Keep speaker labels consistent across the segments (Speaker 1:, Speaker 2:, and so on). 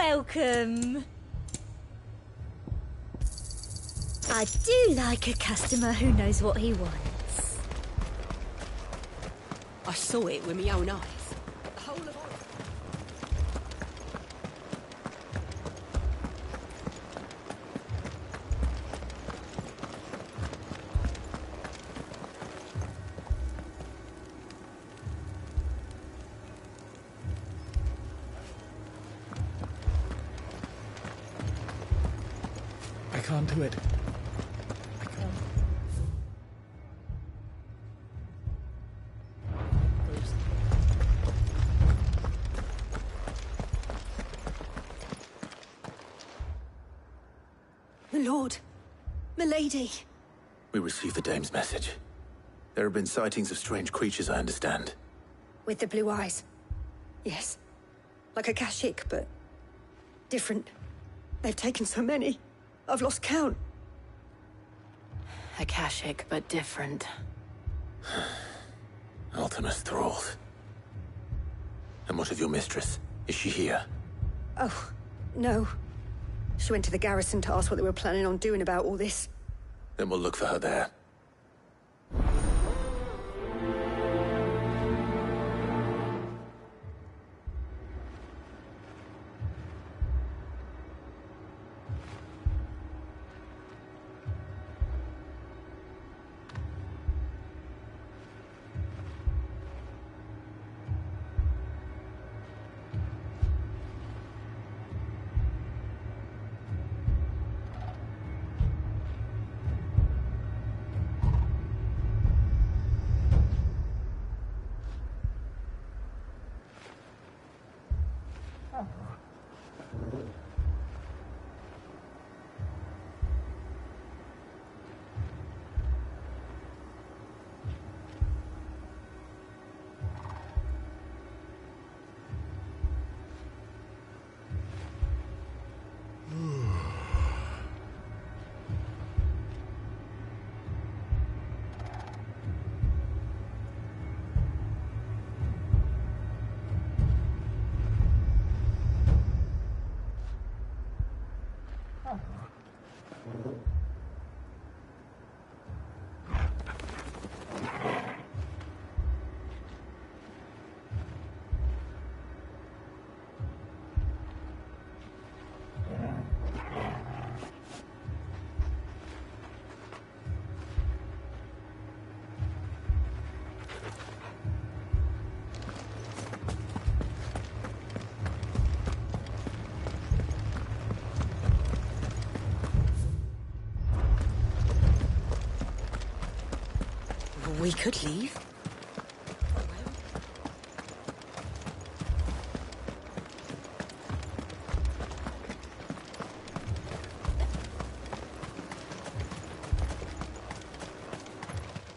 Speaker 1: welcome. I do like a customer who knows what he wants.
Speaker 2: I saw it with my own eyes. The whole of
Speaker 3: I can't do it. I can't.
Speaker 2: my lord, milady.
Speaker 4: We received the dame's message. There have been sightings of strange creatures, I understand.
Speaker 2: With the blue eyes. Yes. Like a Kashik, but different. They've taken so many. I've lost count.
Speaker 5: Akashic, but different.
Speaker 4: Ultimus thralls. And what of your mistress? Is she here?
Speaker 2: Oh, no. She went to the garrison to ask what they were planning on doing about all this.
Speaker 4: Then we'll look for her there.
Speaker 2: We could leave.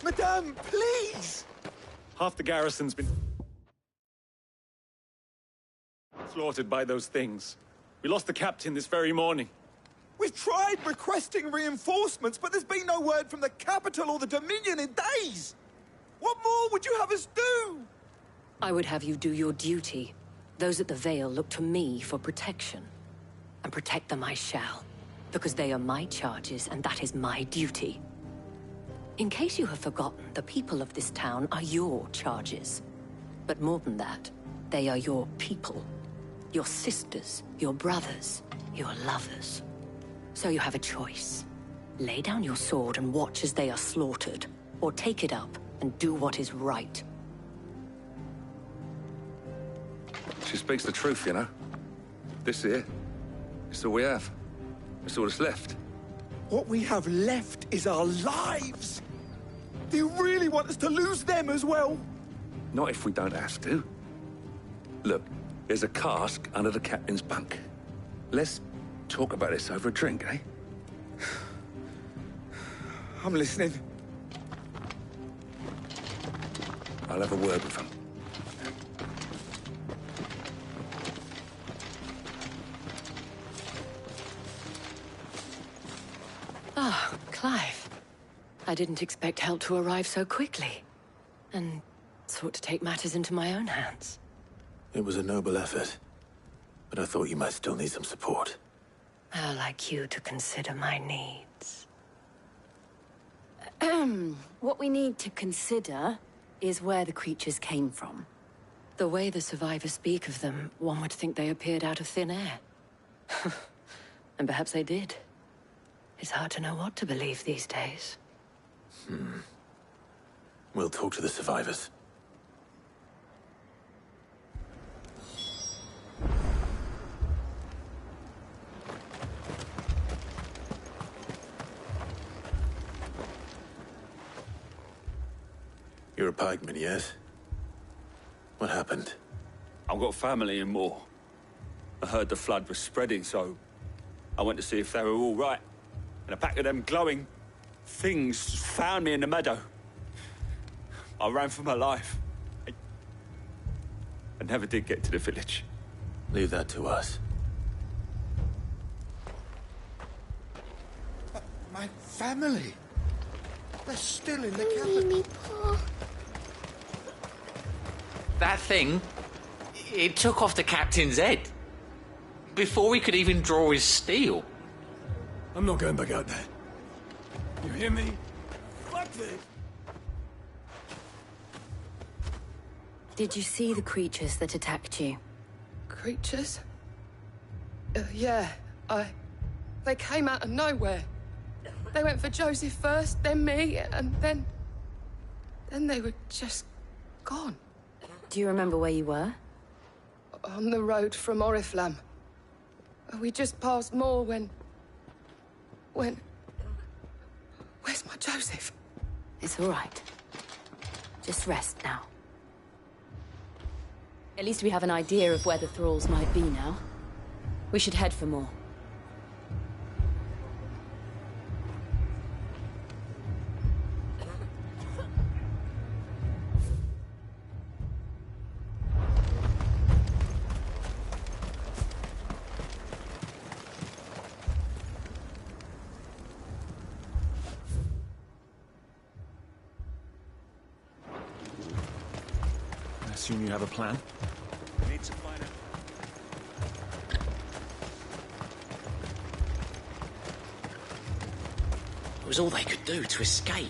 Speaker 3: Madame, please! Half the garrison's been slaughtered by those things. We lost the captain this very morning.
Speaker 6: We've tried requesting reinforcements, but there's been no word from the capital or the Dominion in days! What more would you have us do?
Speaker 5: I would have you do your duty. Those at the Vale look to me for protection. And protect them I shall. Because they are my charges, and that is my duty. In case you have forgotten, the people of this town are your charges. But more than that, they are your people. Your sisters, your brothers, your lovers. So you have a choice. Lay down your sword and watch as they are slaughtered, or take it up and do what is right.
Speaker 7: She speaks the truth, you know. This here, it's all we have. It's all that's left.
Speaker 6: What we have left is our lives! Do you really want us to lose them as well?
Speaker 7: Not if we don't have to. Look, there's a cask under the captain's bunk. Let's talk about this over a drink, eh?
Speaker 6: I'm listening.
Speaker 7: I'll have a word with him.
Speaker 5: Ah, Clive. I didn't expect help to arrive so quickly. And sought to take matters into my own hands.
Speaker 4: It was a noble effort. but I thought you might still need some support.
Speaker 5: I'd like you to consider my needs. What we need to consider is where the creatures came from. The way the survivors speak of them, one would think they appeared out of thin air. And perhaps they did. It's hard to know what to believe these days.
Speaker 4: We'll talk to the survivors. You're a pikeman, yes? What happened?
Speaker 3: I've got family in Moor. I heard the flood was spreading, so I went to see if they were all right. And a pack of them glowing things found me in the meadow. I ran for my life. I never did get to the village.
Speaker 4: Leave that to us.
Speaker 6: My family. They're still in the cabin.
Speaker 8: That thing, it took off the captain's head. Before we could even draw his steel.
Speaker 3: I'm not going back out there. You hear me? Fuck this!
Speaker 5: Did you see the creatures that attacked you?
Speaker 9: Creatures? Yeah, They came out of nowhere. They went for Joseph first, then me, and then they were just gone.
Speaker 5: Do you remember where you were?
Speaker 9: On the road from Oriflamme. We just passed Moor when... Where's my Joseph?
Speaker 5: It's all right. Just rest now. At least we have an idea of where the thralls might be now. We should head for more.
Speaker 3: I assume you have a plan? Need to find out.
Speaker 8: It was all they could do to escape.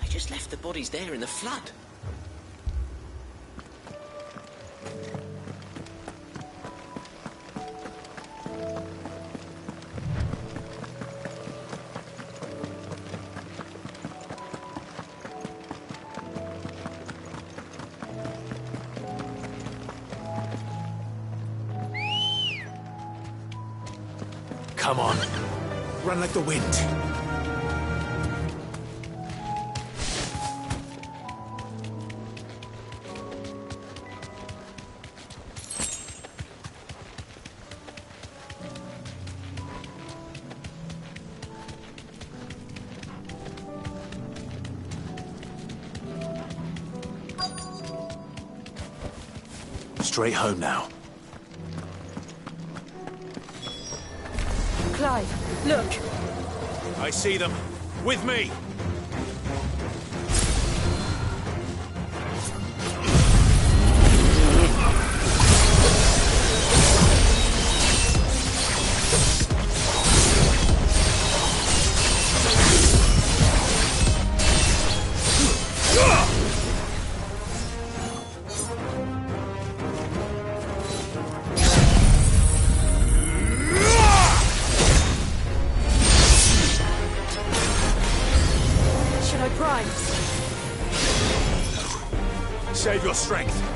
Speaker 8: Just left the bodies there in the flood.
Speaker 4: Come on. Run like the wind. Straight home now.
Speaker 2: Look!
Speaker 10: I see them. With me! Save your strength.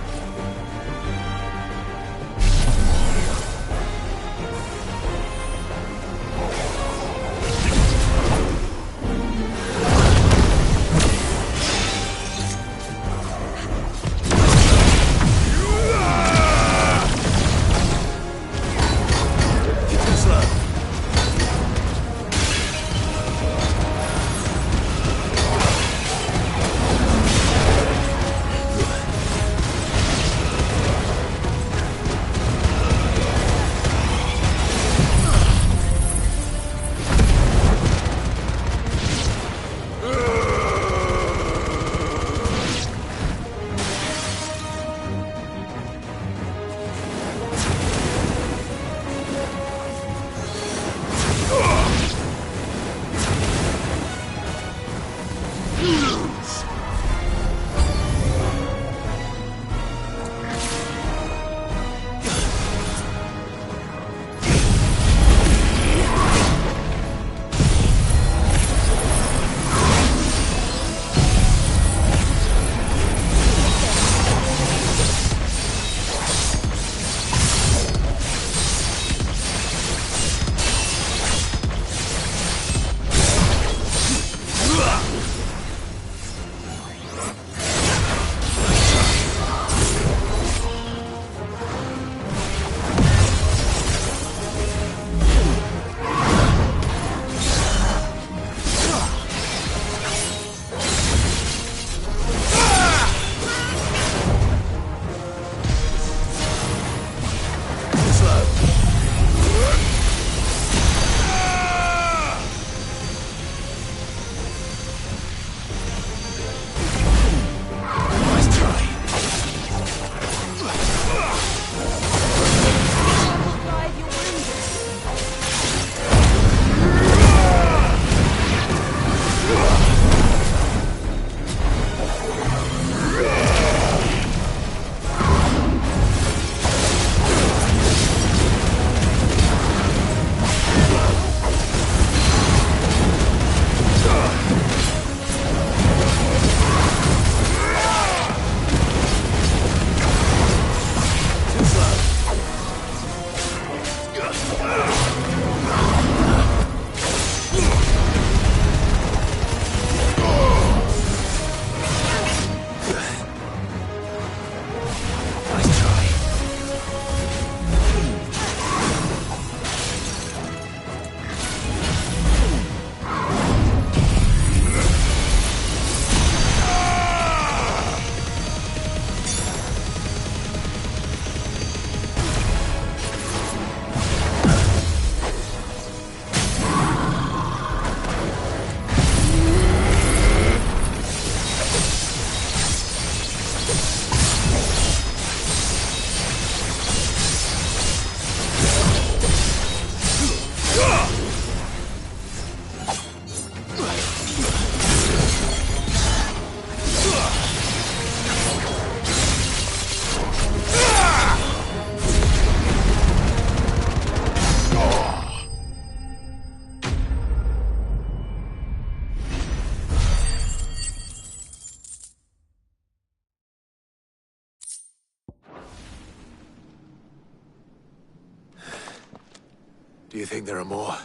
Speaker 4: Do you think there are more?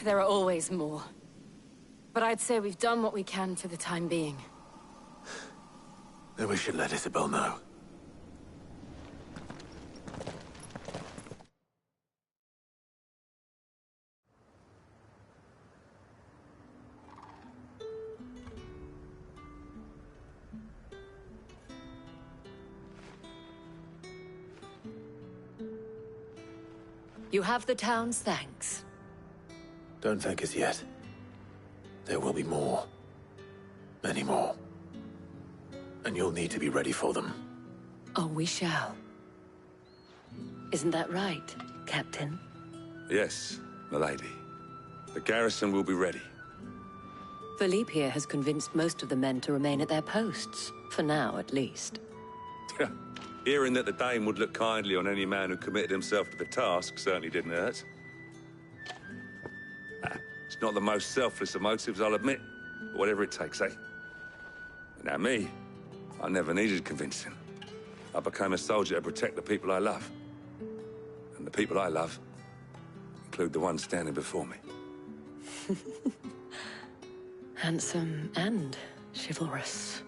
Speaker 11: There are always more. But I'd say we've done what we can for the time being.
Speaker 4: Then we should let Isabel know.
Speaker 5: You have the town's thanks.
Speaker 4: Don't thank us yet. There will be more. Many more. And you'll need to be ready for them.
Speaker 5: Oh, we shall. Isn't that right, Captain?
Speaker 7: Yes, milady. The garrison will be ready.
Speaker 5: Philippe here has convinced most of the men to remain at their posts. For now, at least.
Speaker 7: Hearing that the Dame would look kindly on any man who committed himself to the task certainly didn't hurt. It's not the most selfless of motives, I'll admit. But whatever it takes, eh? Now me, I never needed convincing. I became a soldier to protect the people I love. And the people I love include the ones standing before me.
Speaker 5: Handsome and chivalrous.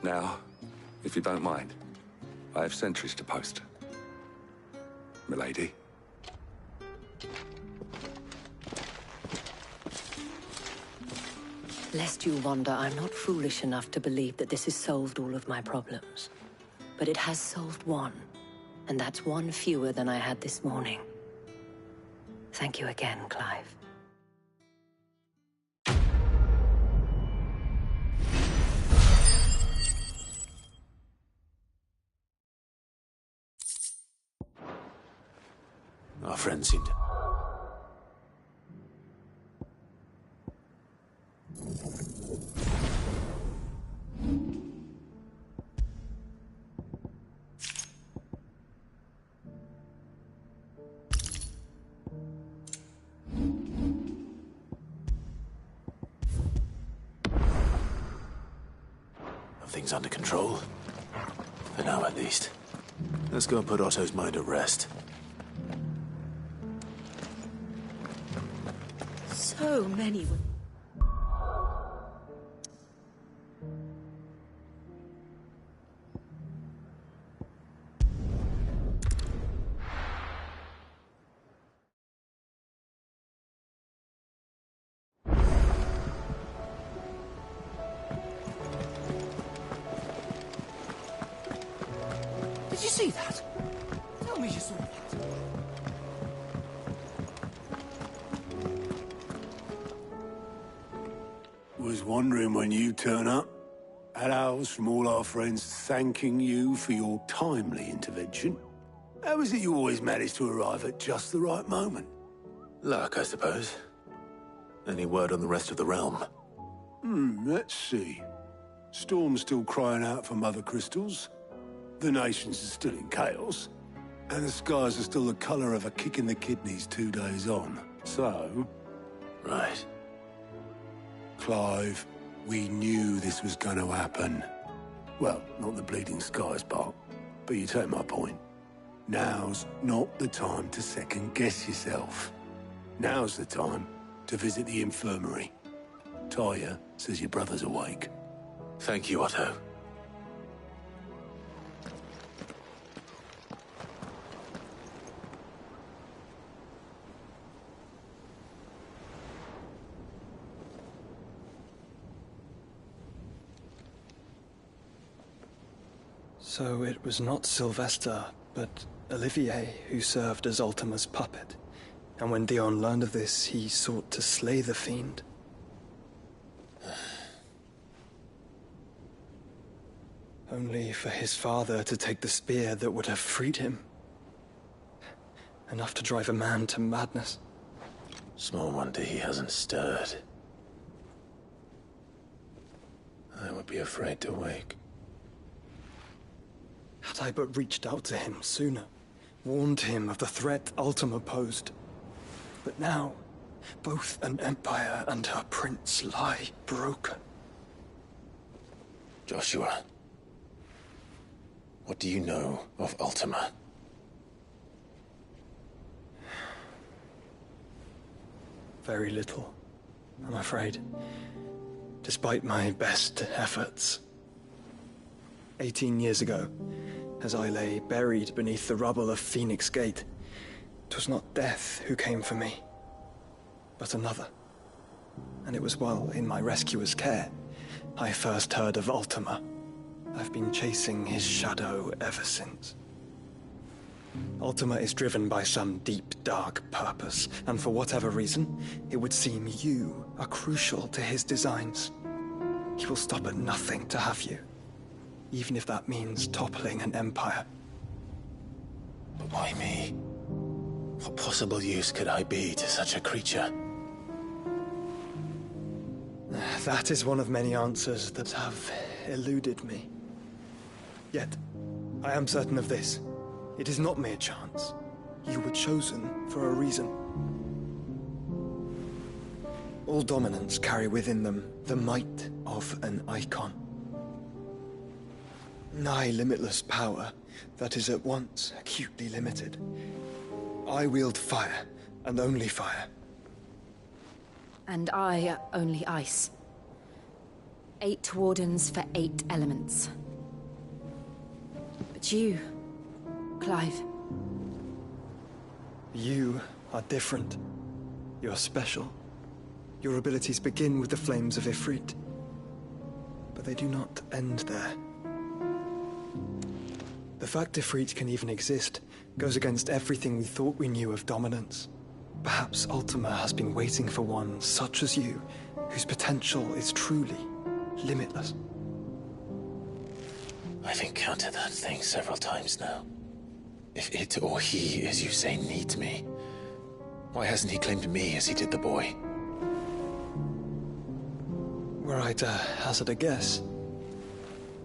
Speaker 7: Now, if you don't mind, I have sentries to post. Milady.
Speaker 5: Lest you wonder, I'm not foolish enough to believe that this has solved all of my problems. But it has solved one, and that's one fewer than I had this morning. Thank you again, Clive.
Speaker 4: Our friend seemed... Things under control. For now, at least. Let's go and put Otto's mind at rest.
Speaker 2: So many.
Speaker 12: Did you see that? Tell me you saw that.
Speaker 13: Was wondering when you turn up. Had owls from all our friends thanking you for your timely intervention. How is it you always manage to arrive at just the right moment?
Speaker 4: Luck, I suppose. Any word on the rest of the realm?
Speaker 13: Let's see. Storm's still crying out for Mother Crystals. The nations are still in chaos. And the skies are still the colour of a kick in the kidneys 2 days on. So...
Speaker 4: Right.
Speaker 13: Clive, we knew this was going to happen. Well, not the bleeding skies part, but you take my point. Now's not the time to second-guess yourself. Now's the time to visit the infirmary. Talia says your brother's awake.
Speaker 4: Thank you, Otto.
Speaker 14: So it was not Sylvester, but Olivier who served as Ultima's puppet. And when Dion learned of this, he sought to slay the fiend. Only for his father to take the spear that would have freed him. Enough to drive a man to madness.
Speaker 4: Small wonder he hasn't stirred. I would be afraid to wake.
Speaker 14: Had I but reached out to him sooner, warned him of the threat Ultima posed. But now, both an empire and her prince lie broken.
Speaker 4: Joshua, what do you know of Ultima?
Speaker 14: Very little, I'm afraid. Despite my best efforts. 18 years ago, as I lay buried beneath the rubble of Phoenix Gate, 'twas not death who came for me, but another. And it was while in my rescuer's care I first heard of Ultima. I've been chasing his shadow ever since. Ultima is driven by some deep, dark purpose, and for whatever reason, it would seem you are crucial to his designs. He will stop at nothing to have you, even if that means toppling an empire.
Speaker 4: But why me? What possible use could I be to such a creature?
Speaker 14: That is one of many answers that have eluded me. Yet, I am certain of this. It is not mere chance. You were chosen for a reason. All dominants carry within them the might of an icon. Nigh limitless power that is at once acutely limited. I wield fire, and only fire.
Speaker 11: And I only ice. 8 wardens for 8 elements. But you, Clive.
Speaker 14: You are different. You're special. Your abilities begin with the flames of Ifrit. But they do not end there. The fact Ifrit can even exist goes against everything we thought we knew of dominance. Perhaps Ultima has been waiting for one such as you, whose potential is truly limitless.
Speaker 4: I've encountered that thing several times now. If it or he, as you say, needs me, why hasn't he claimed me as he did the boy?
Speaker 14: Were I to hazard a guess,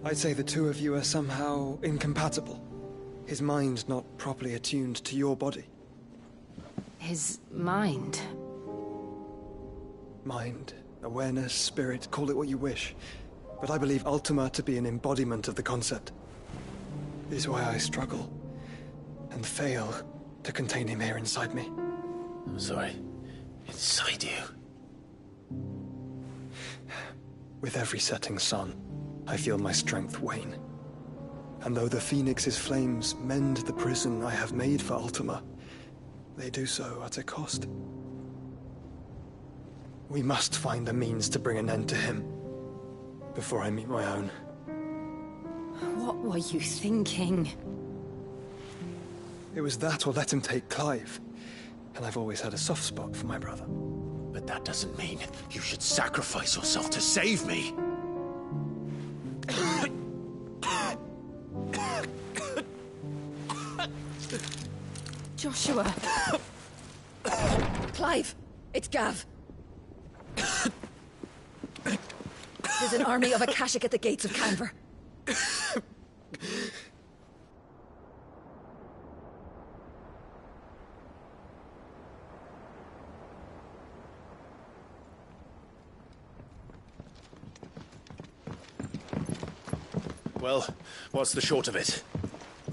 Speaker 14: I'd say the two of you are somehow incompatible. His mind not properly attuned to your body.
Speaker 11: His mind?
Speaker 14: Mind, awareness, spirit, call it what you wish. But I believe Ultima to be an embodiment of the concept. This is why I struggle and fail to contain him here inside me.
Speaker 4: I'm sorry. Inside you?
Speaker 14: With every setting sun, I feel my strength wane. And though the Phoenix's flames mend the prison I have made for Ultima, they do so at a cost. We must find a means to bring an end to him before I meet my own.
Speaker 11: What were you thinking?
Speaker 14: It was that or let him take Clive. And I've always had a soft spot for my brother.
Speaker 4: But that doesn't mean you should sacrifice yourself to save me.
Speaker 2: Joshua! Clive! It's Gav! There's an army of Akashic at the gates of Canver.
Speaker 4: Well, what's the short of it?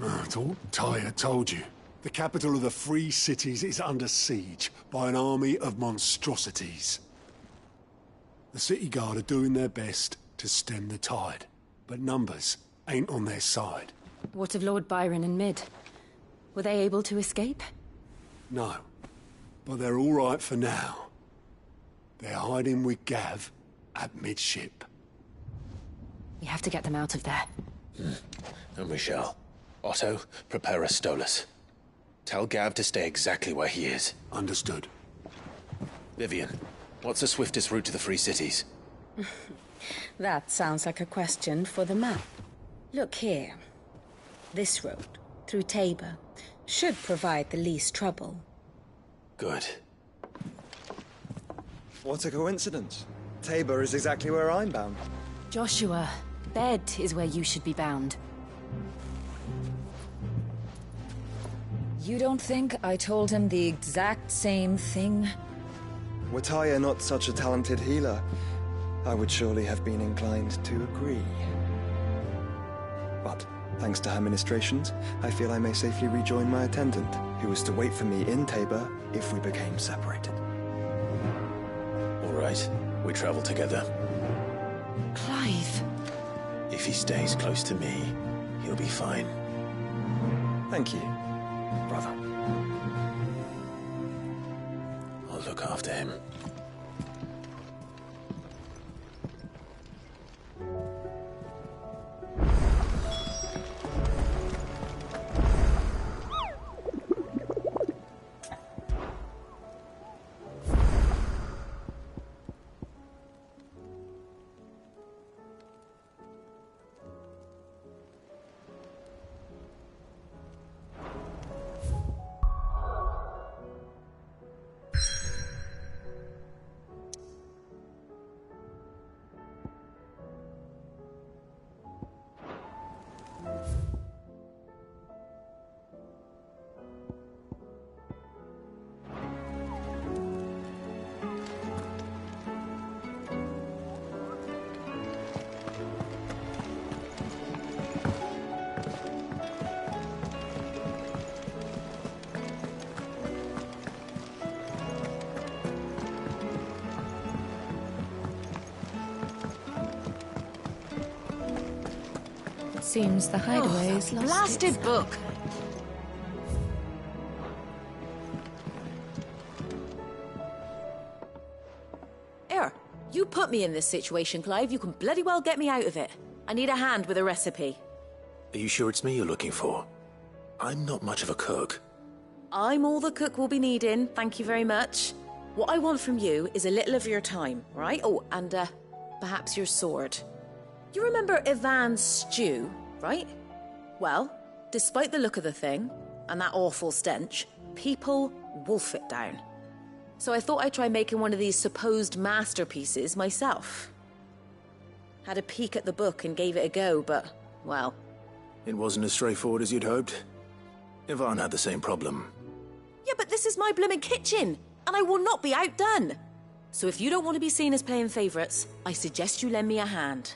Speaker 13: I thought Ty had told you. The capital of the Free Cities is under siege by an army of monstrosities. The City Guard are doing their best to stem the tide, but numbers ain't on their side.
Speaker 11: What of Lord Byron and Mid? Were they able to escape?
Speaker 13: No, but they're all right for now. They're hiding with Gav at midship.
Speaker 11: We have to get them out of there.
Speaker 4: And we shall. Otto, prepare a Stolas. Tell Gav to stay exactly where he is.
Speaker 13: Understood.
Speaker 4: Vivian, what's the swiftest route to the Free Cities?
Speaker 15: That sounds like a question for the map. Look here. This road, through Tabor, should provide the least trouble.
Speaker 4: Good.
Speaker 14: What a coincidence. Tabor is exactly where I'm bound.
Speaker 11: Joshua, bed is where you should be bound.
Speaker 15: You don't think I told him the exact same thing?
Speaker 14: Were Taya not such a talented healer, I would surely have been inclined to agree. But, thanks to her ministrations, I feel I may safely rejoin my attendant, who was to wait for me in Tabor if we became separated.
Speaker 4: All right, we travel together.
Speaker 11: Clive!
Speaker 4: If he stays close to me, he'll be fine.
Speaker 14: Thank you, brother.
Speaker 4: I'll look after him.
Speaker 15: Seems the hideaway's lost
Speaker 11: Blasted
Speaker 15: its...
Speaker 11: book!
Speaker 16: Here, you put me in this situation, Clive. You can bloody well get me out of it. I need a hand with a recipe.
Speaker 4: Are you sure it's me you're looking for? I'm not much of a cook.
Speaker 16: I'm all the cook will be needing, thank you very much. What I want from you is a little of your time, right? Oh, and perhaps your sword. You remember Ivan's stew, right? Well, despite the look of the thing, and that awful stench, people wolf it down. So I thought I'd try making one of these supposed masterpieces myself. Had a peek at the book and gave it a go, but, well...
Speaker 4: It wasn't as straightforward as you'd hoped. Ivan had the same problem.
Speaker 16: Yeah, but this is my blimmin' kitchen, and I will not be outdone. So if you don't want to be seen as playing favourites, I suggest you lend me a hand.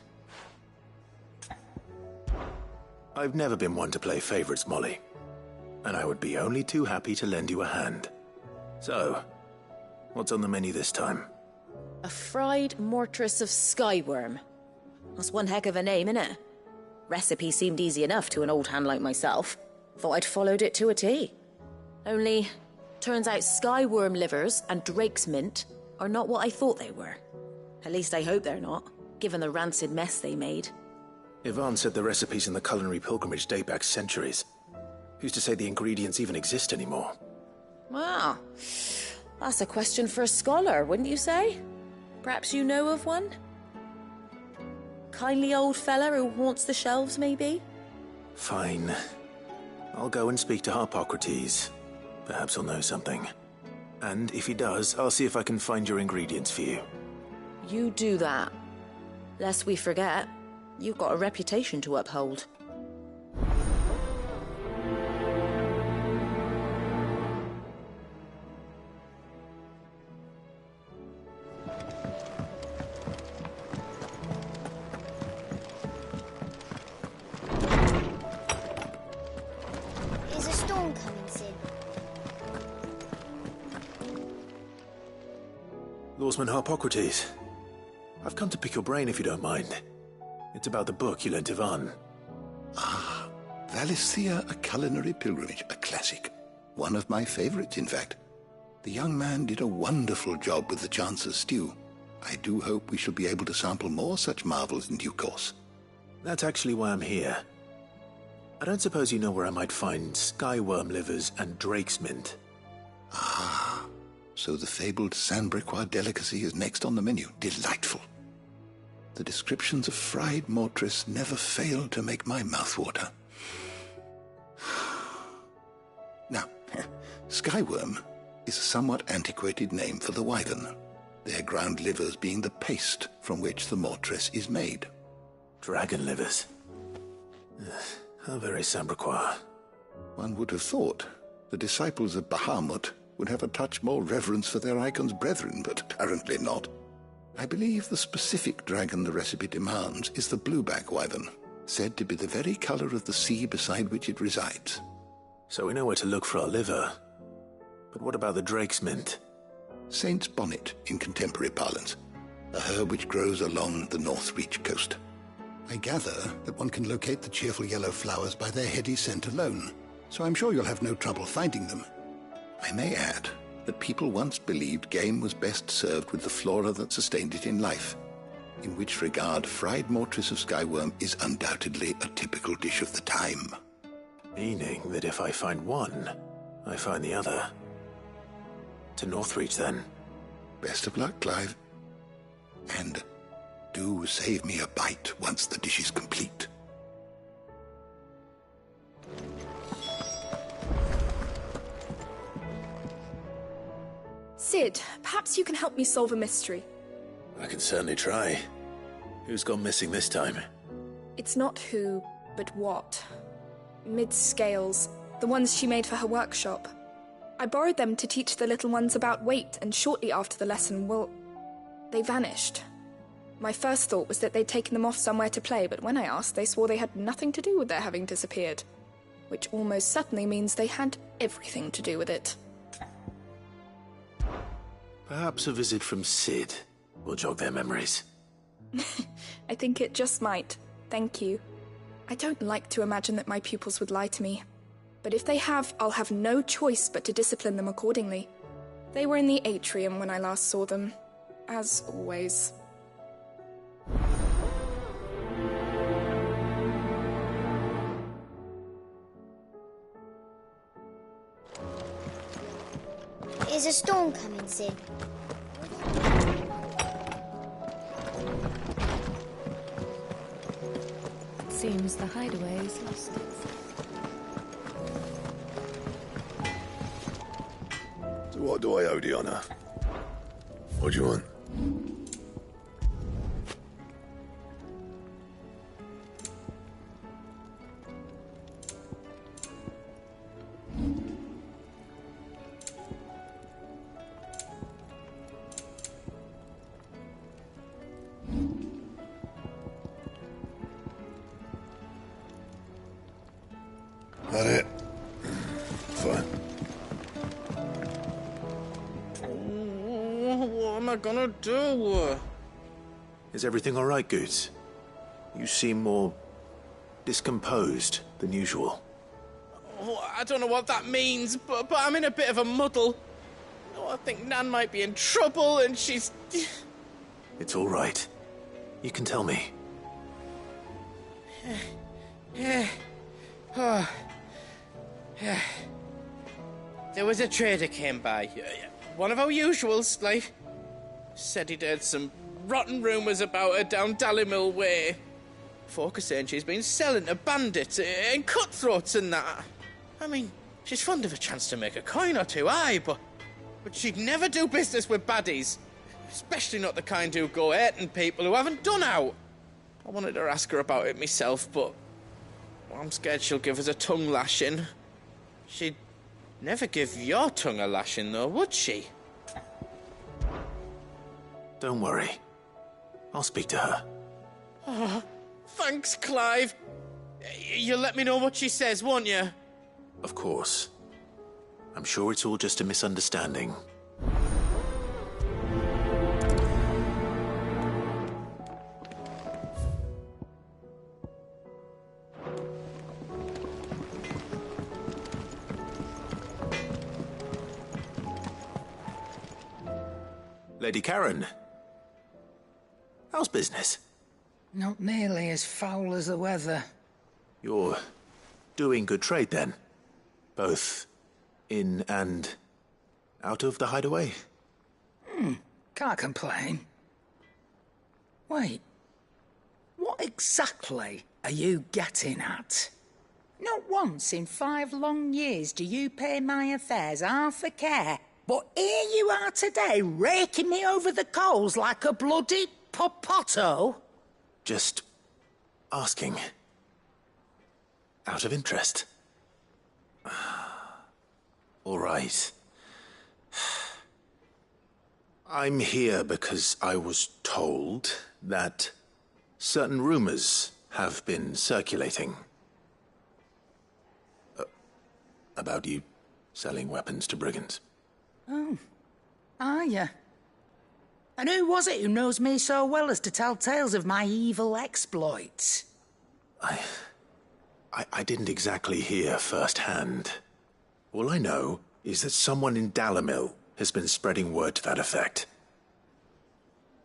Speaker 4: I've never been one to play favourites, Molly. And I would be only too happy to lend you a hand. So, what's on the menu this time?
Speaker 16: A fried mortress of skyworm. That's one heck of a name, innit? Recipe seemed easy enough to an old hand like myself. Thought I'd followed it to a T. Only, turns out skyworm livers and drake's mint are not what I thought they were. At least I hope they're not, given the rancid mess they made.
Speaker 4: Ivan said the recipes in the culinary pilgrimage date back centuries. Who's to say the ingredients even exist anymore?
Speaker 16: Well, that's a question for a scholar, wouldn't you say? Perhaps you know of one? Kindly old fella who haunts the shelves, maybe?
Speaker 4: Fine. I'll go and speak to Harpocrates. Perhaps he'll know something. And if he does, I'll see if I can find your ingredients for you.
Speaker 16: You do that. Lest we forget, you've got a reputation to uphold.
Speaker 1: Is a storm coming, Sid?
Speaker 4: Lawsman Harpocrates. I've come to pick your brain if you don't mind. It's about the book you lent Ivan.
Speaker 17: Ah, Valisthea, A Culinary Pilgrimage, a classic. One of my favorites, in fact. The young man did a wonderful job with the Chance's stew. I do hope we shall be able to sample more such marvels in due course.
Speaker 4: That's actually why I'm here. I don't suppose you know where I might find skyworm livers and drake's mint.
Speaker 17: Ah, so the fabled Sandbricois delicacy is next on the menu. Delightful. The descriptions of fried mortress never fail to make my mouth water. Now, skyworm is a somewhat antiquated name for the wyvern, their ground livers being the paste from which the mortress is made.
Speaker 4: Dragon livers. How very Sandbricois.
Speaker 17: One would have thought the disciples of Bahamut would have a touch more reverence for their icon's brethren, but apparently not. I believe the specific dragon the recipe demands is the blueback wyvern, said to be the very color of the sea beside which it resides.
Speaker 4: So we know where to look for our liver. But what about the drake's mint?
Speaker 17: Saint's bonnet in contemporary parlance, a herb which grows along the North Reach coast. I gather that one can locate the cheerful yellow flowers by their heady scent alone, so I'm sure you'll have no trouble finding them. I may add that people once believed game was best served with the flora that sustained it in life, in which regard fried mortress of skyworm is undoubtedly a typical dish of the time.
Speaker 4: Meaning that if I find one, I find the other. To Northreach, then.
Speaker 17: Best of luck, Clive. And do save me a bite once the dish is complete.
Speaker 18: Sid, perhaps you can help me solve a mystery.
Speaker 4: I can certainly try. Who's gone missing this time?
Speaker 18: It's not who, but what. Mid's scales, the ones she made for her workshop. I borrowed them to teach the little ones about weight, and shortly after the lesson, well, they vanished. My first thought was that they'd taken them off somewhere to play, but when I asked, they swore they had nothing to do with their having disappeared. Which almost certainly means they had everything to do with it.
Speaker 4: Perhaps a visit from Sid will jog their memories.
Speaker 18: I think it just might. Thank you. I don't like to imagine that my pupils would lie to me. But if they have, I'll have no choice but to discipline them accordingly. They were in the atrium when I last saw them, as always.
Speaker 1: Is a storm coming, Sid?
Speaker 15: It seems the hideaway is lost.
Speaker 4: So what do I owe the honor? What do you want? That it? Fine.
Speaker 8: What am I gonna do?
Speaker 4: Is everything all right, Goots? You seem more discomposed than usual.
Speaker 8: Oh, I don't know what that means, but I'm in a bit of a muddle. Oh, I think Nan might be in trouble, and she's...
Speaker 4: It's all right. You can tell me.
Speaker 8: Oh. There was a trader came by. One of our usuals, like. Said he'd heard some rotten rumours about her down Dallimil Way. Folk are saying she's been selling to bandits and cutthroats and that. I mean, she's fond of a chance to make a coin or two, aye, but she'd never do business with baddies. Especially not the kind who go hurting people who haven't done out. I wanted to ask her about it myself, but I'm scared she'll give us a tongue lashing. She'd never give your tongue a lashing, though, would she?
Speaker 4: Don't worry. I'll speak to her.
Speaker 8: Oh, thanks, Clive. You'll let me know what she says, won't you?
Speaker 4: Of course. I'm sure it's all just a misunderstanding. Lady Karen. How's business?
Speaker 19: Not nearly as foul as the weather.
Speaker 4: You're doing good trade, then? Both in and out of the hideaway?
Speaker 19: Can't complain. Wait. What exactly are you getting at? Not once in 5 long years do you pay my affairs half a care. But here you are today, raking me over the coals like a bloody popoto?
Speaker 4: Just asking. Out of interest. All right. I'm here because I was told that certain rumors have been circulating. About you selling weapons to brigands.
Speaker 19: Oh, are you? And who was it who knows me so well as to tell tales of my evil exploits?
Speaker 4: I didn't exactly hear firsthand. All I know is that someone in Dallimil has been spreading word to that effect.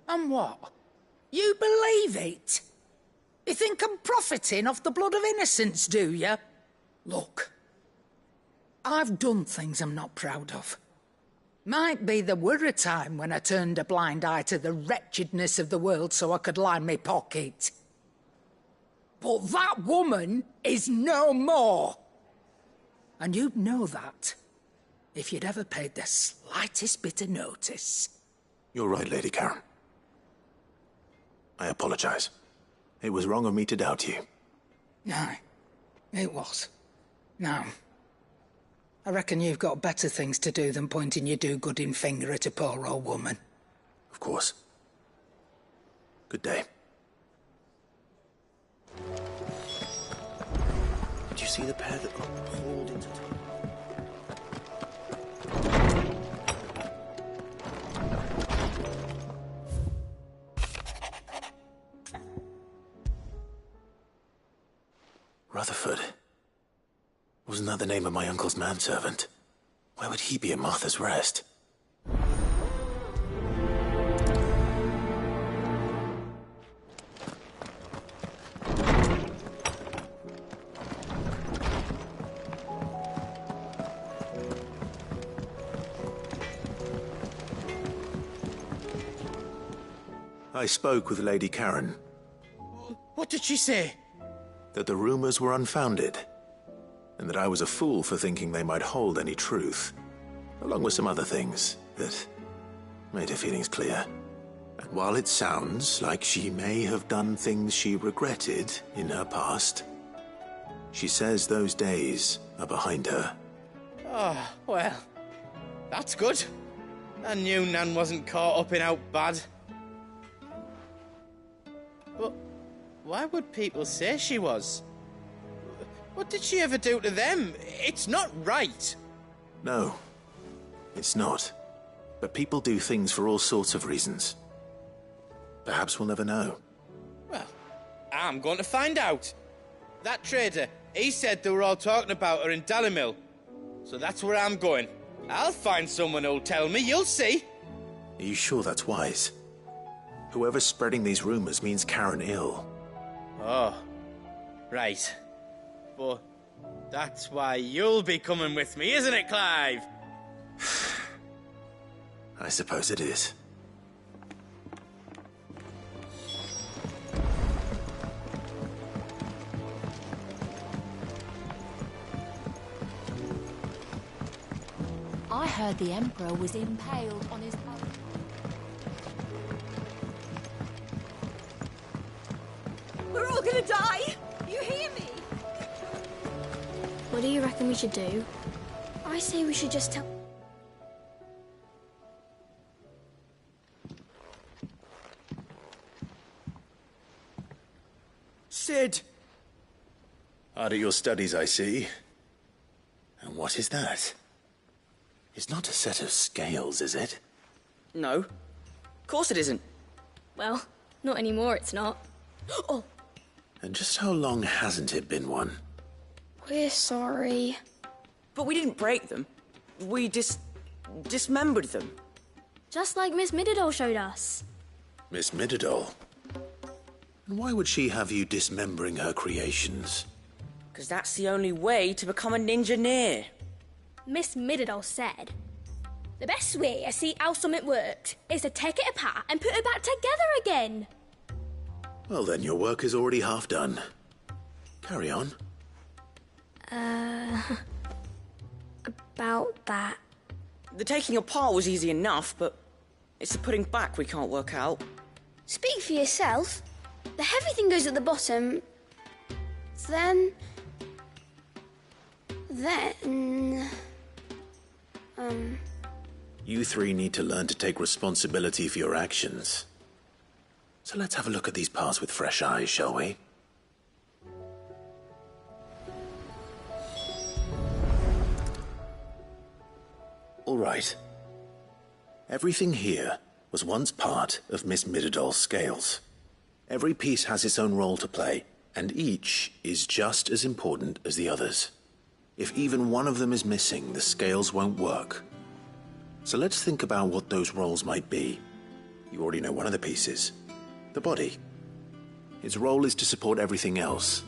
Speaker 19: And what? You believe it? You think I'm profiting off the blood of innocents, do you? Look, I've done things I'm not proud of. Might be there were a time when I turned a blind eye to the wretchedness of the world so I could line my pocket. But that woman is no more. And you'd know that if you'd ever paid the slightest bit of notice.
Speaker 4: You're right, Lady Karen. I apologize. It was wrong of me to doubt you.
Speaker 19: Aye, it was. Now, I reckon you've got better things to do than pointing your do-gooding finger at a poor old woman.
Speaker 4: Of course. Good day. Did you see the pair that got hauled into town? Rutherford. Wasn't that the name of my uncle's manservant? Why would he be at Martha's Rest? I spoke with Lady Karen.
Speaker 8: What did she say?
Speaker 4: That the rumors were unfounded, and that I was a fool for thinking they might hold any truth, along with some other things that made her feelings clear. And while it sounds like she may have done things she regretted in her past, she says those days are behind her.
Speaker 8: Oh, well, that's good. I knew Nan wasn't caught up in out bad. But why would people say she was? What did she ever do to them? It's not right.
Speaker 4: No, it's not. But people do things for all sorts of reasons. Perhaps we'll never know.
Speaker 8: Well, I'm going to find out. That trader, he said they were all talking about her in Dalimil. So that's where I'm going. I'll find someone who'll tell me, you'll see.
Speaker 4: Are you sure that's wise? Whoever's spreading these rumors means Karen ill.
Speaker 8: Oh, right. But that's why you'll be coming with me, isn't it, Clive?
Speaker 4: I suppose it is.
Speaker 20: I heard the Emperor was impaled on his...
Speaker 1: We're all gonna die! You hear me?
Speaker 21: What do you reckon we should do? I say we should just tell...
Speaker 4: Sid! Hard at your studies, I see. And what is that? It's not a set of scales, is it?
Speaker 22: No. Of course it isn't.
Speaker 21: Well, not anymore, it's not. Oh!
Speaker 4: And just how long hasn't it been one?
Speaker 21: We're sorry.
Speaker 22: But we didn't break them. We dismembered them.
Speaker 21: Just like Miss Mididol showed us.
Speaker 4: Miss Mididol? And why would she have you dismembering her creations?
Speaker 22: Because that's the only way to become a ninja-neer.
Speaker 21: Miss Mididol said, the best way to see how something works is to take it apart and put it back together again.
Speaker 4: Well then, your work is already half done. Carry on.
Speaker 21: About that.
Speaker 22: The taking apart was easy enough, but it's the putting back we can't work out.
Speaker 21: Speak for yourself. The heavy thing goes at the bottom. Then...
Speaker 4: You three need to learn to take responsibility for your actions. So let's have a look at these parts with fresh eyes, shall we? All right. Everything here was once part of Miss Mididol's scales. Every piece has its own role to play, and each is just as important as the others. If even one of them is missing, the scales won't work. So let's think about what those roles might be. You already know one of the pieces. The body. Its role is to support everything else.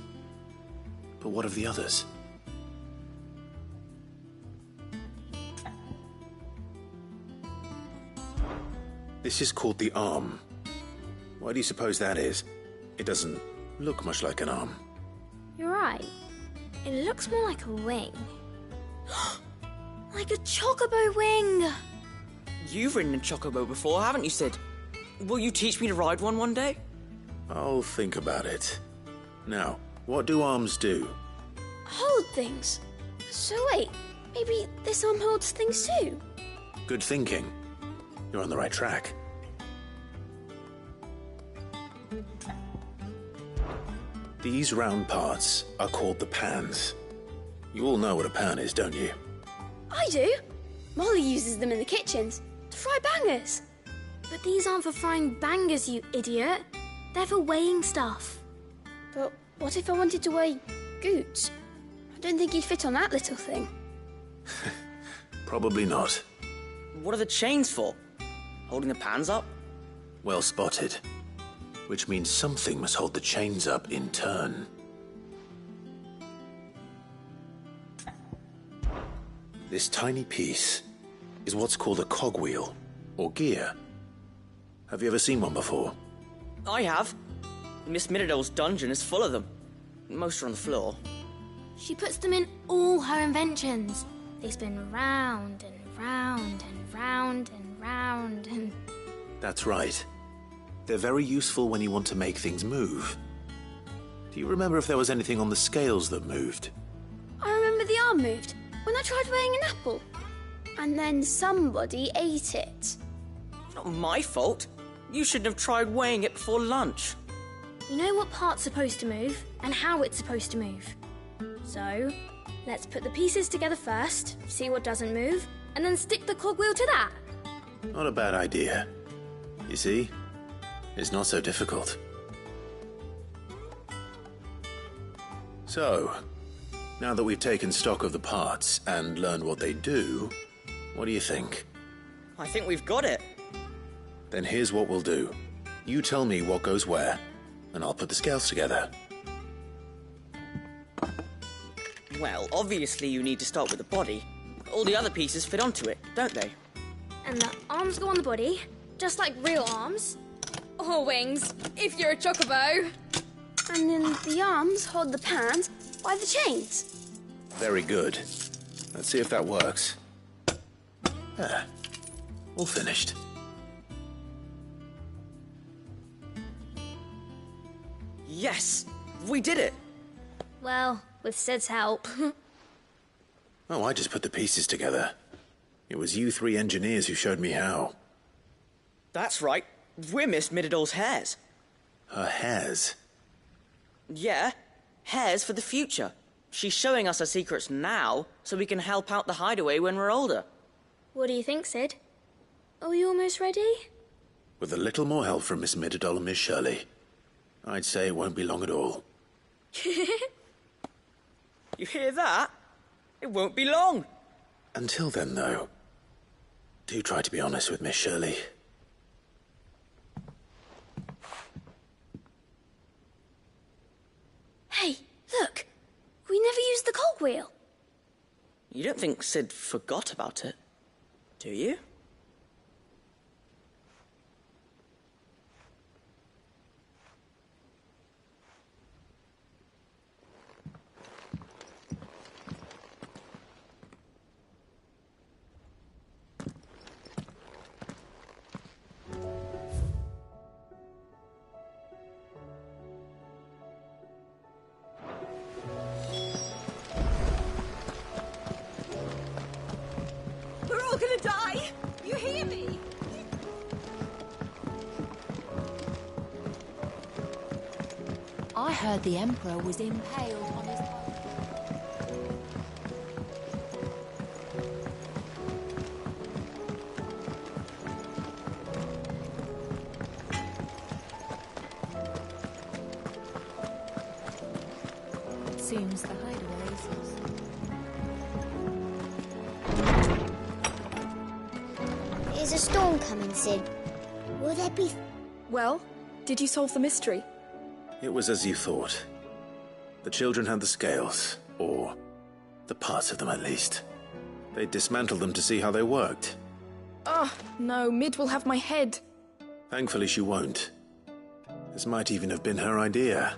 Speaker 4: But what of the others? This is called the arm. Why do you suppose that is? It doesn't look much like an arm.
Speaker 21: You're right. It looks more like a wing. Like a chocobo wing!
Speaker 22: You've ridden a chocobo before, haven't you, Sid? Will you teach me to ride one day?
Speaker 4: I'll think about it. Now, what do arms do?
Speaker 21: Hold things. So wait, maybe this arm holds things too?
Speaker 4: Good thinking. You're on the right track. These round parts are called the pans. You all know what a pan is, don't you?
Speaker 21: I do. Molly uses them in the kitchens to fry bangers. But these aren't for frying bangers, you idiot. They're for weighing stuff. But what if I wanted to weigh Goots. I don't think he'd fit on that little thing.
Speaker 4: Probably not.
Speaker 22: What are the chains for? Holding the pans up?
Speaker 4: Well spotted. Which means something must hold the chains up in turn. This tiny piece is what's called a cogwheel, or gear. Have you ever seen one before?
Speaker 22: I have. Miss Miradol's dungeon is full of them. Most are on the floor.
Speaker 21: She puts them in all her inventions. They spin round and round and round and round and...
Speaker 4: That's right. They're very useful when you want to make things move. Do you remember if there was anything on the scales that moved?
Speaker 21: I remember the arm moved when I tried weighing an apple. And then somebody ate it.
Speaker 22: It's not my fault. You shouldn't have tried weighing it before lunch.
Speaker 21: You know what part's supposed to move and how it's supposed to move. So, let's put the pieces together first, see what doesn't move, and then stick the cogwheel to that.
Speaker 4: Not a bad idea. You see? It's not so difficult. So, now that we've taken stock of the parts and learned what they do, what do you think?
Speaker 22: I think we've got it.
Speaker 4: Then here's what we'll do. You tell me what goes where, and I'll put the scales together.
Speaker 22: Well, obviously you need to start with the body. All the other pieces fit onto it, don't they?
Speaker 21: And the arms go on the body, just like real arms. Or wings, if you're a chocobo. And then the arms hold the pans by the chains.
Speaker 4: Very good. Let's see if that works. There. All finished.
Speaker 22: Yes! We did it!
Speaker 21: Well, with Sid's help.
Speaker 4: Oh, I just put the pieces together. It was you three engineers who showed me how.
Speaker 22: That's right. We're Miss Miradol's heirs.
Speaker 4: Her hairs?
Speaker 22: Yeah, heirs for the future. She's showing us her secrets now, so we can help out the hideaway when we're older.
Speaker 21: What do you think, Sid? Are we almost ready?
Speaker 4: With a little more help from Miss Miradol and Miss Shirley, I'd say it won't be long at all.
Speaker 22: You hear that? It won't be long.
Speaker 4: Until then, though, do try to be honest with Miss Shirley.
Speaker 21: Hey, look! We never used the cogwheel.
Speaker 22: You don't think Sid forgot about it, do you?
Speaker 16: We're all gonna die! You hear me?
Speaker 20: I heard the Emperor was impaled on his...
Speaker 1: It seems the hideaway is...
Speaker 6: Is a storm coming, Sid? Will there be...
Speaker 18: Well, did you solve the mystery?
Speaker 4: It was as you thought. The children had the scales, or the parts of them at least. They dismantled them to see how they worked.
Speaker 18: Oh, no, Mid will have my head.
Speaker 4: Thankfully she won't. This might even have been her idea.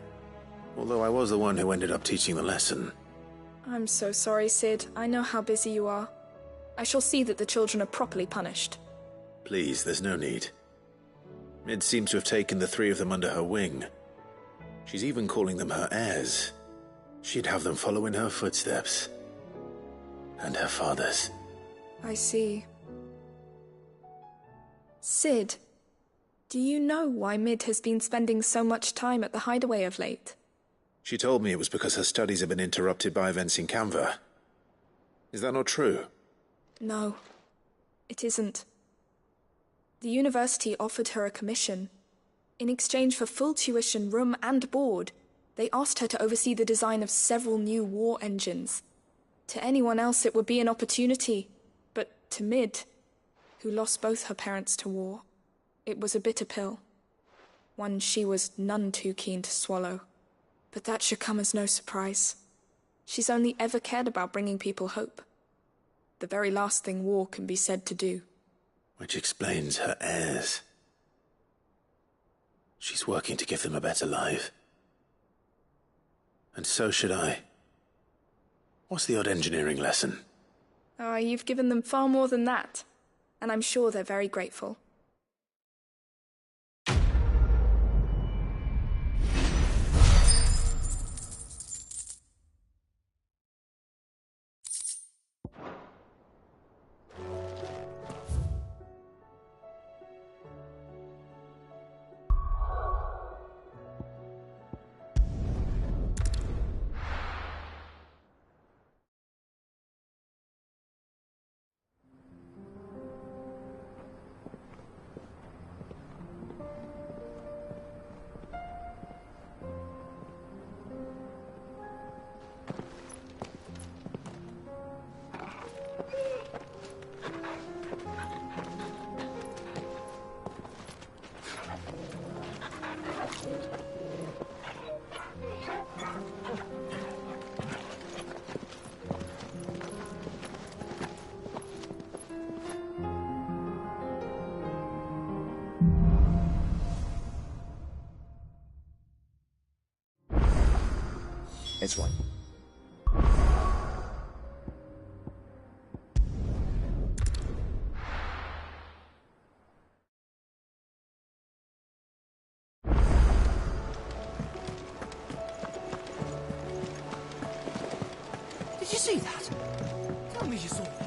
Speaker 4: Although I was the one who ended up teaching the lesson.
Speaker 18: I'm so sorry, Sid. I know how busy you are. I shall see that the children are properly punished.
Speaker 4: Please, there's no need. Mid seems to have taken the three of them under her wing. She's even calling them her heirs. She'd have them follow in her footsteps. And her father's.
Speaker 18: I see. Sid, do you know why Mid has been spending so much time at the hideaway of late?
Speaker 4: She told me it was because her studies have been interrupted by events in Canva. Is that not true?
Speaker 18: No, it isn't. The university offered her a commission. In exchange for full tuition, room and board, They asked her to oversee the design of several new war engines. To anyone else it would be an opportunity, but to Mid, who lost both her parents to war, it was a bitter pill. One she was none too keen to swallow. But that should come as no surprise. She's only ever cared about bringing people hope. The very last thing war can be said to do.
Speaker 4: Which explains her heirs. She's working to give them a better life. And so should I. What's the odd engineering lesson?
Speaker 18: Oh, you've given them far more than that. And I'm sure they're very grateful.
Speaker 3: It's right.
Speaker 12: Did you see that? Tell me you saw that.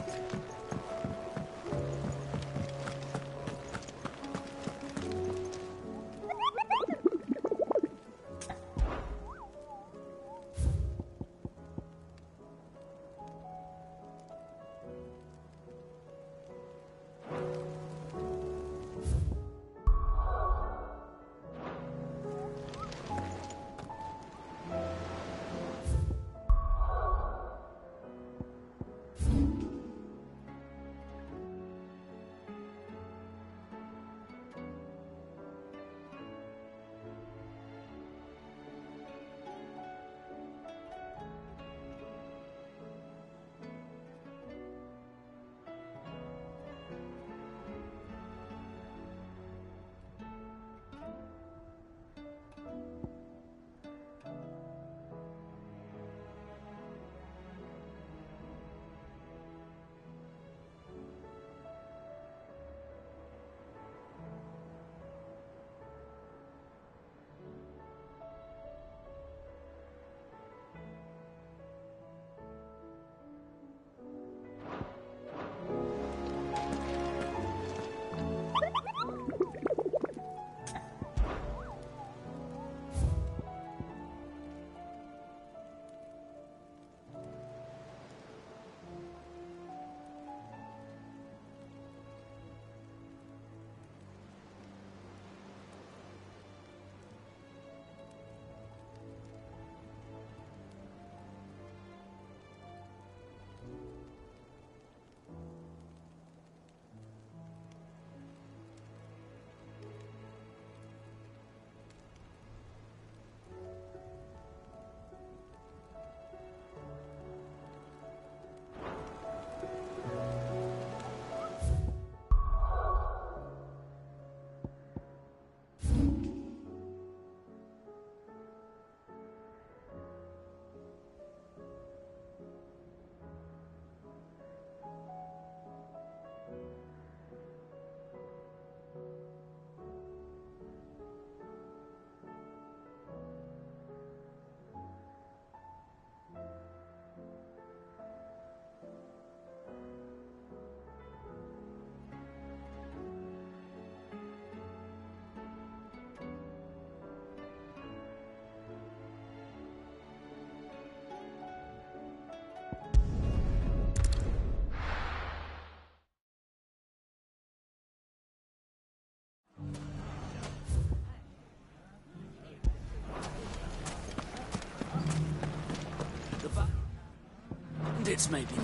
Speaker 12: minutes, maybe.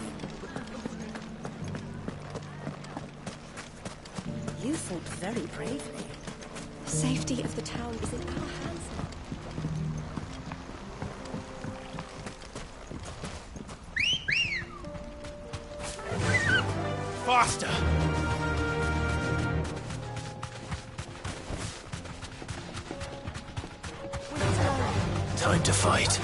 Speaker 2: You fought very bravely. The safety of the town is in our hands now.
Speaker 10: Faster!
Speaker 4: Time to fight.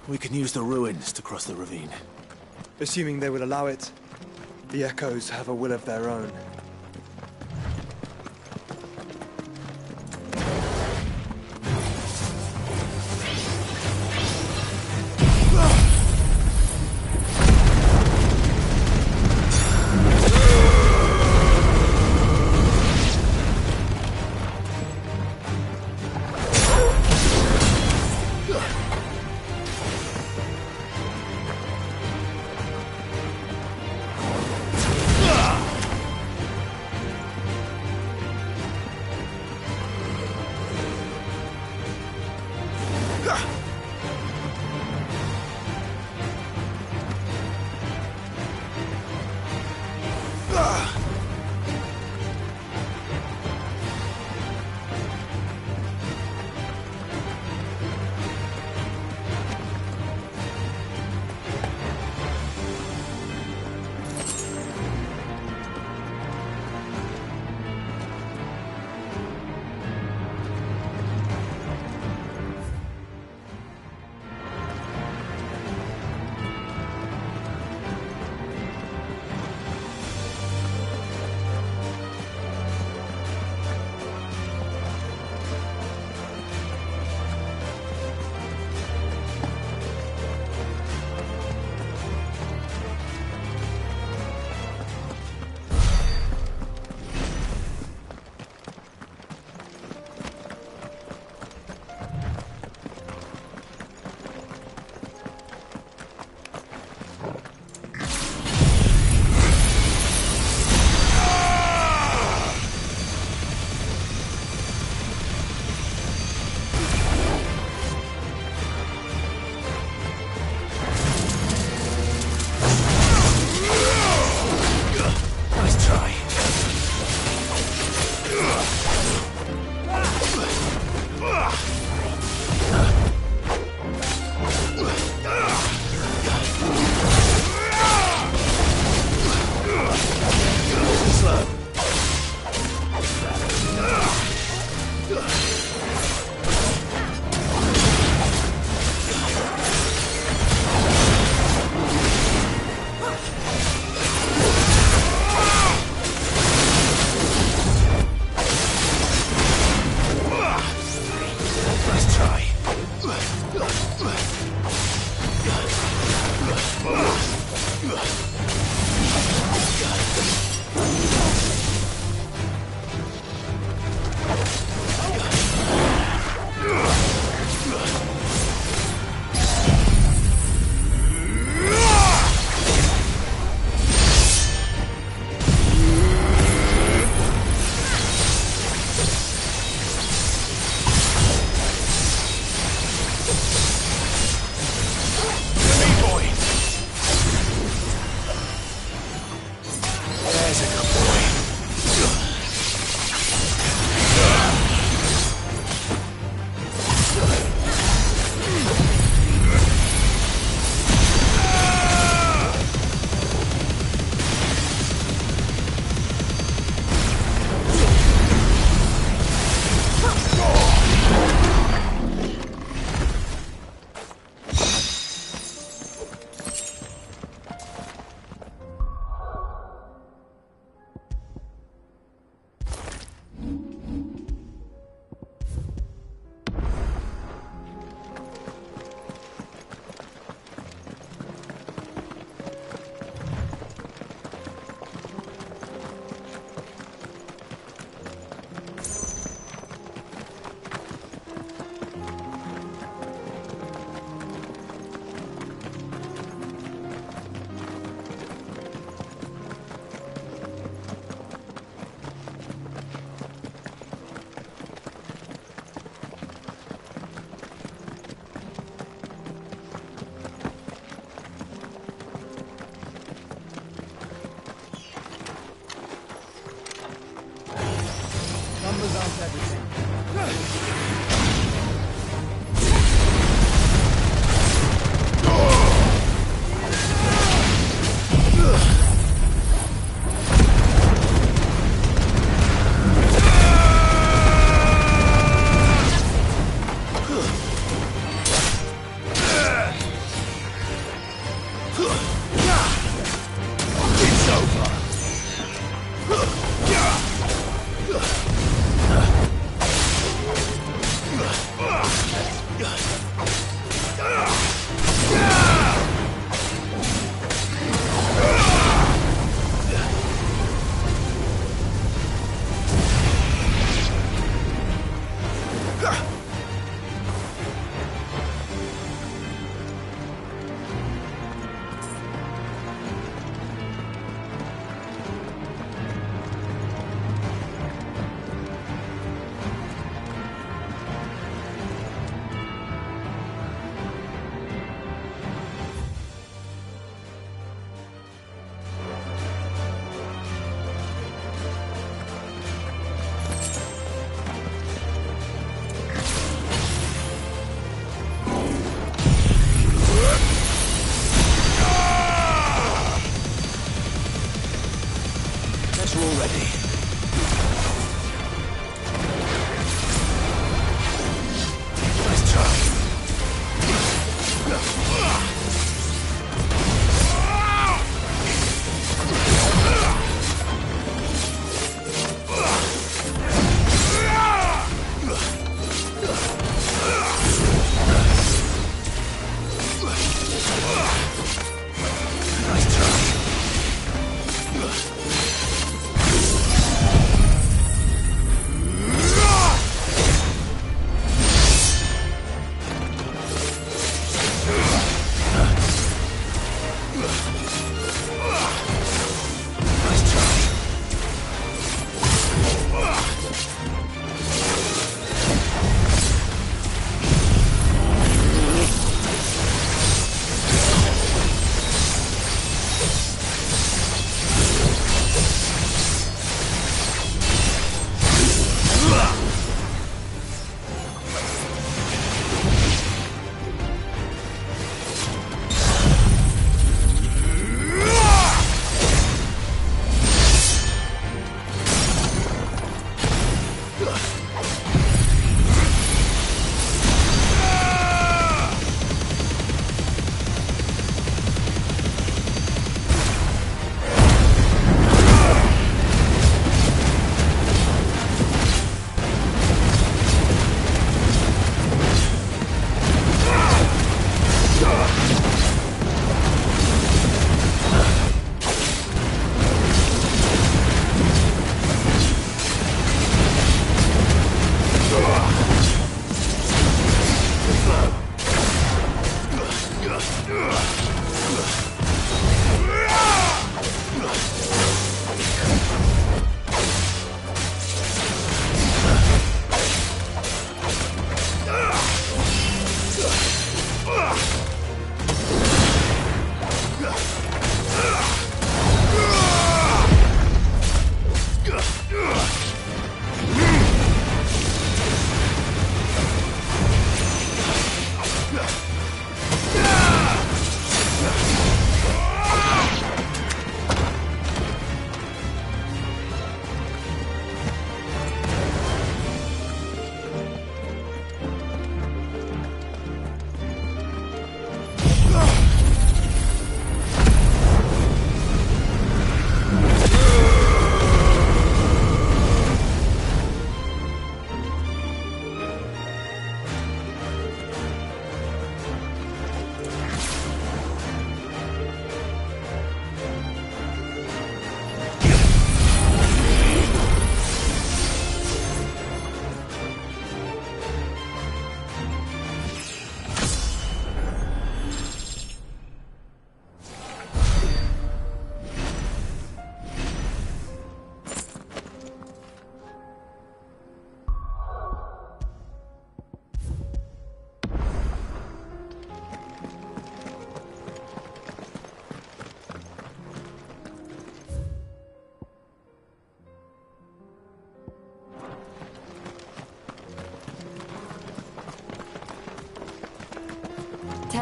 Speaker 10: We can use the ruins to cross the ravine.
Speaker 14: Assuming they will allow it. The Echoes have a will of their own.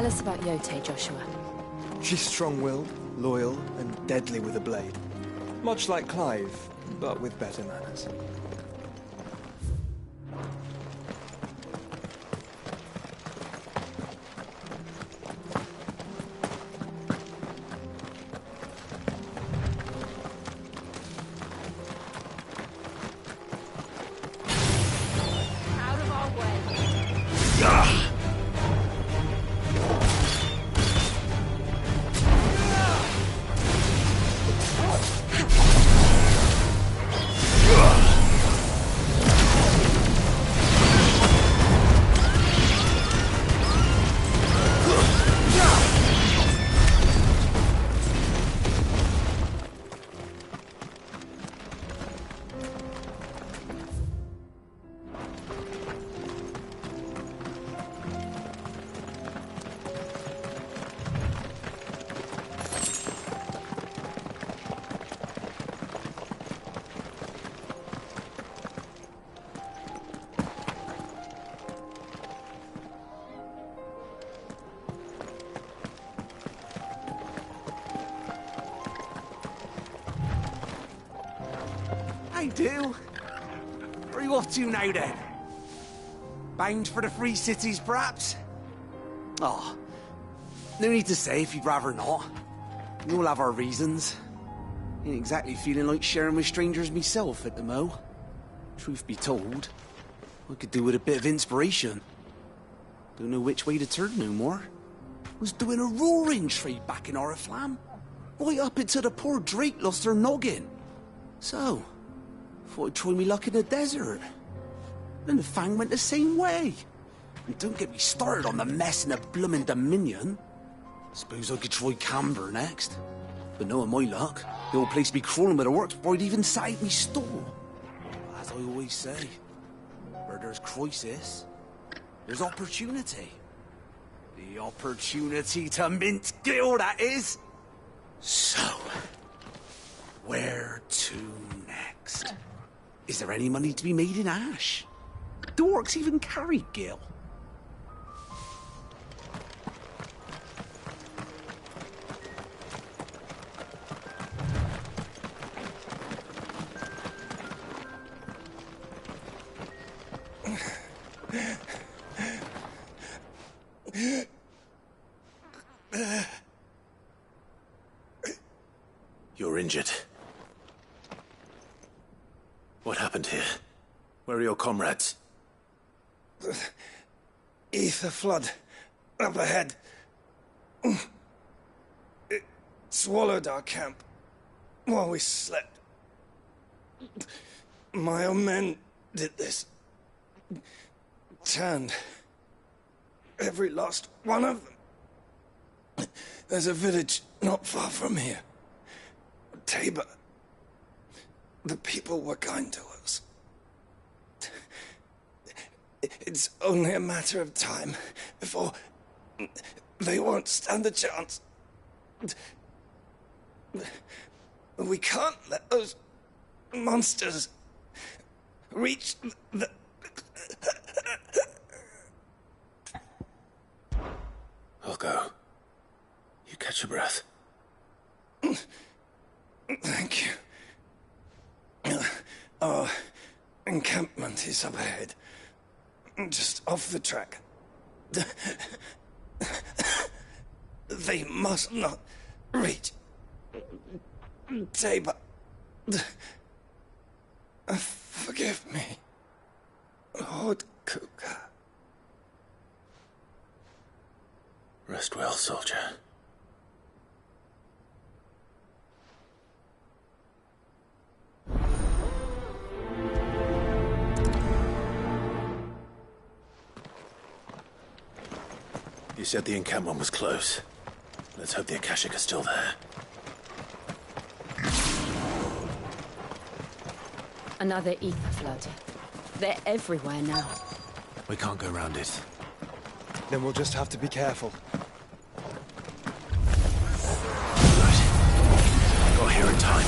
Speaker 11: Tell us about Yote, Joshua.
Speaker 14: She's strong-willed, loyal, and deadly with a blade. Much like Clive, but with better manners.
Speaker 12: Do? Where are you off to now, then? Bound for the Free Cities, perhaps? Oh, no need to say if you'd rather not. We all have our reasons. Ain't exactly feeling like sharing with strangers myself at the mo. Truth be told, I could do with a bit of inspiration. Don't know which way to turn no more. Was doing a roaring trade back in Oriflamme. Right up until the poor Drake lost her noggin. So, thought I'd try me luck in the desert. Then the Fang went the same way. And don't get me started on the mess in the bloomin' Dominion. Suppose I could try Camber next. But knowing my luck, the old place be crawling with the works before I'd even sat out me stall. As I always say, where there's crisis, there's opportunity. The opportunity to mint Gil, that is. So, where to next? Is there any money to be made in Ash? Do orcs even carry Gil?
Speaker 4: You're injured. What happened here? Where are your comrades?
Speaker 14: Ether flood. Up ahead. It swallowed our camp while we slept. My own men did this. Turned every last one of them. There's a village not far from here. Tabor. The people were kind to us. It's only a matter of time before they won't stand a chance. We can't let those monsters reach the...
Speaker 4: I'll go. You catch your breath.
Speaker 14: Thank you. Our encampment is up ahead. Just off the track. They must not reach Tabor. Forgive me, Lord Kuka.
Speaker 4: Rest well, soldier. You said the encampment was close. Let's hope the Akashic are still there.
Speaker 11: Another ether flood. They're everywhere now.
Speaker 10: We can't go around it.
Speaker 14: Then we'll just have to be careful.
Speaker 4: Right. Got here in time.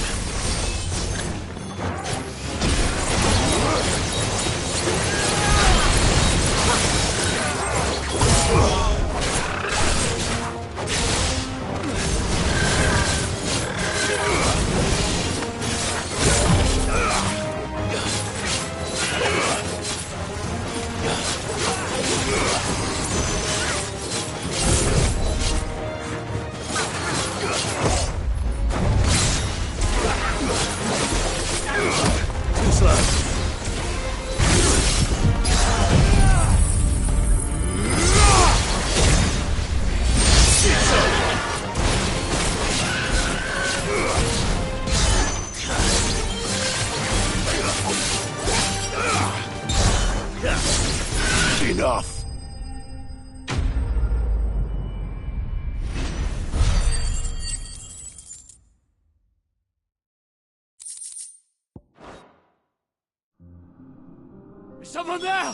Speaker 3: Someone there!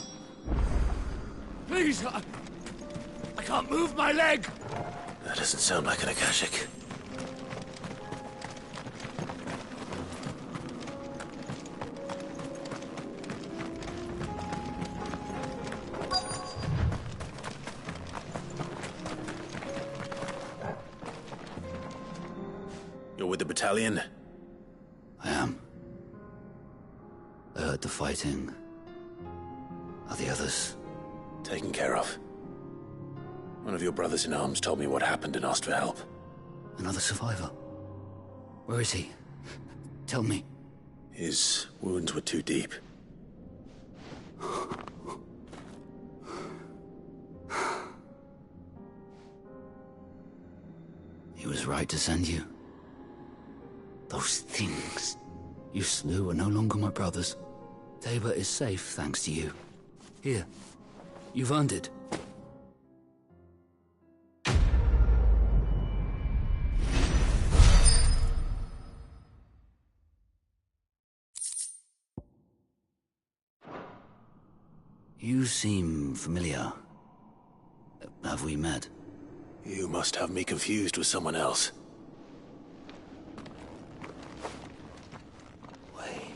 Speaker 3: Please, I can't move my leg!
Speaker 4: That doesn't sound like an Akashic. You're with the battalion?
Speaker 9: I am. I heard the fighting. Are the others?
Speaker 4: Taken care of. One of your brothers in arms told me what happened and asked for help.
Speaker 9: Another survivor? Where is he? Tell me.
Speaker 4: His wounds were too deep.
Speaker 9: He was right to send you. Those things you slew are no longer my brothers. Tabor is safe thanks to you. Here, you've earned it. You seem familiar. Have we met?
Speaker 4: You must have me confused with someone else.
Speaker 9: Wait.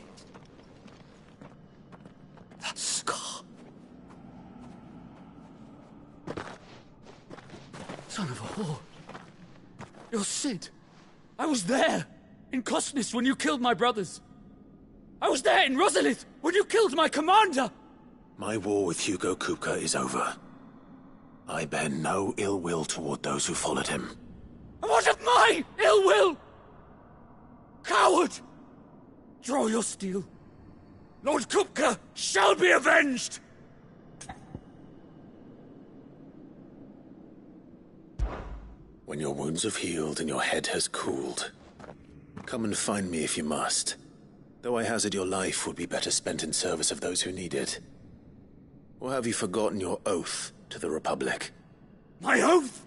Speaker 9: That scar.
Speaker 3: Son of a whore. You're Sid. I was there, in Cosnis, when you killed my brothers. I was there in Rosalith, when you killed my commander!
Speaker 4: My war with Hugo Kupka is over. I bear no ill will toward those who followed him.
Speaker 3: And what of my ill will? Coward! Draw your steel. Lord Kupka shall be avenged!
Speaker 4: When your wounds have healed and your head has cooled, come and find me if you must. Though I hazard your life would be better spent in service of those who need it. Or have you forgotten your oath to the Republic?
Speaker 3: My oath?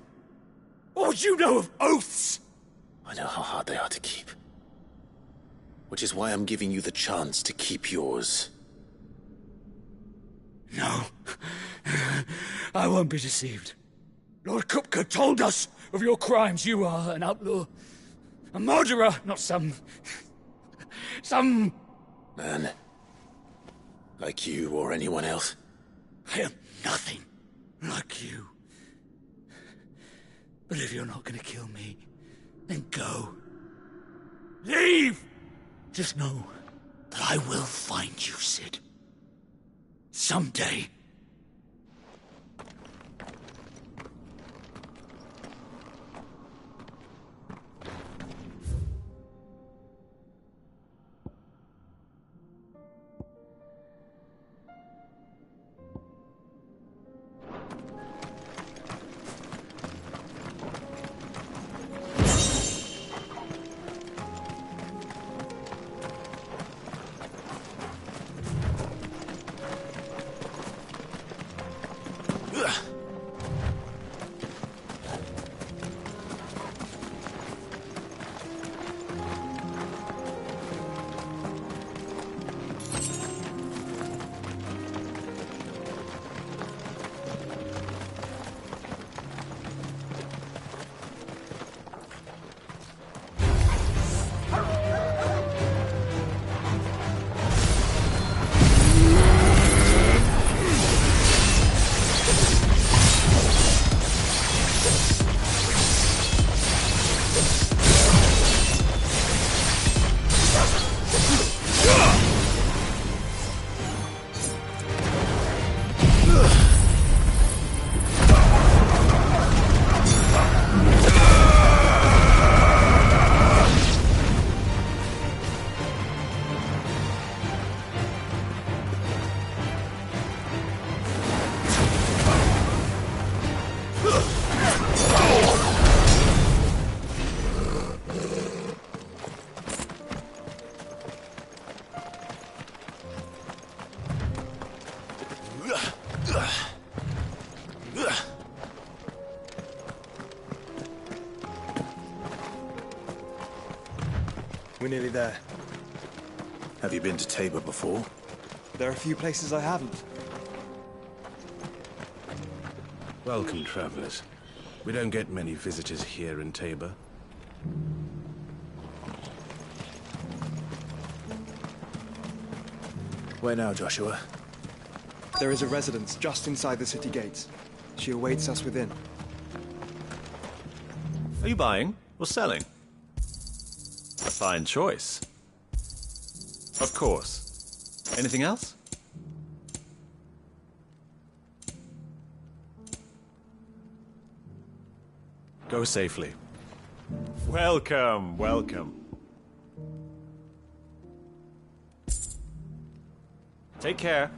Speaker 3: What would you know of oaths?
Speaker 4: I know how hard they are to keep. Which is why I'm giving you the chance to keep yours.
Speaker 3: No. I won't be deceived. Lord Kupka told us of your crimes. You are an outlaw. A murderer, not some
Speaker 4: man. Like you or anyone else.
Speaker 3: I am nothing like you. But if you're not gonna kill me, then go. Leave! Just know that I will find you, Sid. Someday.
Speaker 14: We're nearly there.
Speaker 4: Have you been to Tabor before?
Speaker 14: There are a few places I haven't.
Speaker 10: Welcome, travelers. We don't get many visitors here in Tabor.
Speaker 4: Where now, Joshua?
Speaker 14: There is a residence just inside the city gates. She awaits us within.
Speaker 5: Are you buying or selling? A fine choice. Of course. Anything else? Go safely. Welcome, welcome. Take care.